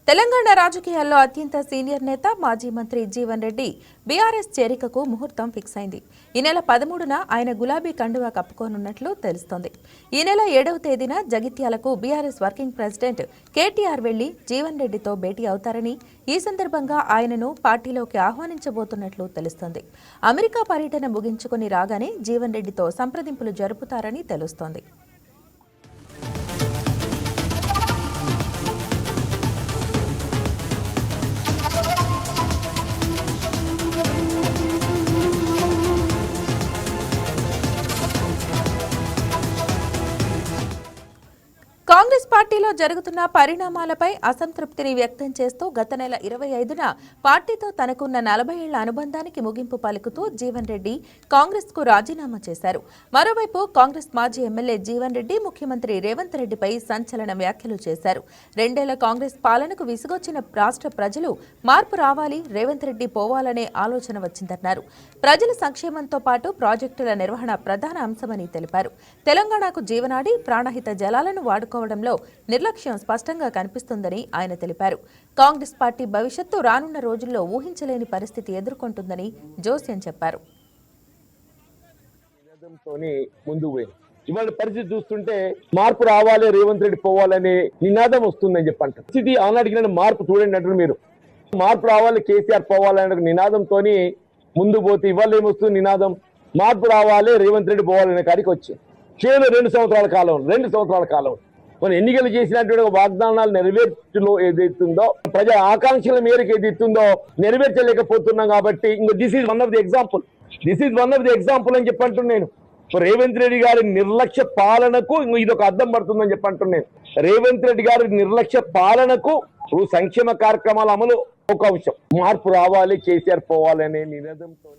తెలంగాణ రాజకీయాల్లో అత్యంత సీనియర్ నేత మాజీ మంత్రి జీవన్ రెడ్డి బీఆర్ఎస్ చేరికకు ముహూర్తం ఫిక్స్ అయింది. ఈ నెల 13న ఆయన గులాబీ కండువా కప్పుకోనున్నట్లు తెలుస్తోంది. ఈ నెల 7వ తేదీన జగిత్యాలకు బీఆర్ఎస్ వర్కింగ్ ప్రెసిడెంట్ కేటీఆర్ వెళ్లి జీవన్ రెడ్డితో భేటీ అవుతారని, ఈ సందర్భంగా ఆయనను పార్టీలోకి ఆహ్వానించబోతున్నట్లు తెలుస్తోంది. అమెరికా పర్యటన ముగించుకుని రాగానే జీవన్ రెడ్డితో సంప్రదింపులు జరుపుతారని తెలుస్తోంది. కాంగ్రెస్ పార్టీలో జరుగుతున్న పరిణామాలపై అసంతృప్తిని వ్యక్తం చేస్తూ గత నెల 25న పార్టీతో తనకున్న 40 ఏళ్ల అనుబంధానికి ముగింపు పలుకుతూ జీవన్ రెడ్డి కాంగ్రెస్ కు రాజీనామా చేశారు. మరోవైపు కాంగ్రెస్ మాజీ ఎమ్మెల్యే జీవన్ రెడ్డి ముఖ్యమంత్రి రేవంత్ రెడ్డిపై సంచలన వ్యాఖ్యలు చేశారు. 2 ఏళ్ల కాంగ్రెస్ పాలనకు విసుగొచ్చిన రాష్ట్ర ప్రజలు మార్పు రావాలి, రేవంత్ రెడ్డి పోవాలనే ఆలోచన వచ్చిందన్నారు. ప్రజల సంక్షేమంతో పాటు ప్రాజెక్టుల నిర్వహణ ప్రధాన అంశమని తెలిపారు. తెలంగాణకు జీవనాడి ప్రాణహిత జలాలను వాడుకోవడంలో నిర్లక్ష్యం స్పష్టంగా కనిపిస్తుందని ఆయన తెలిపారు. కాంగ్రెస్ పార్టీ భవిష్యత్తు రానున్న రోజుల్లో ఊహించలేని పరిస్థితి ఎదుర్కొంటుందని జోస్యం చెప్పారు. ఇవాళ పరిస్థితి చూస్తుంటే మార్పు రావాలి, రేవంత్ రెడ్డి పోవాలనే నినాదం వస్తుందని చెప్పంట. ఇది ఆనాటికి మార్పు చూడండి అంటారు మీరు. మార్పు రావాలి, కేసీఆర్ పోవాలనే నినాదంతో ముందు పోతే ఇవాళ ఏమొస్తుంది నినాదం? మార్పు రావాలి, రేవంత్ రెడ్డి పోవాలనే కాడికి వచ్చి కేవలం 2 సంవత్సరాల కాలం మనం ఎన్నికలు చేసినటువంటి వాగ్దానాలు నెరవేర్చులో ఏదైతుందో, ప్రజా ఆకాంక్షల మేరకు ఏదైతుందో నెరవేర్చలేకపోతున్నాం. కాబట్టి ఇంకా this is one of the example అని చెప్పంటున్నాను నేను. రేవంత్ రెడ్డి గారి నిర్లక్ష్య పాలనకు ఇది ఒక అద్దం పడుతుందని చెప్పంటున్నాను. రేవంత్ రెడ్డి గారి నిర్లక్ష్య పాలనకు సంక్షేమ కార్యక్రమాల అమలు ఒక అంశం. మార్పు రావాలి, కేసీఆర్ పోవాలనే నినాదంతో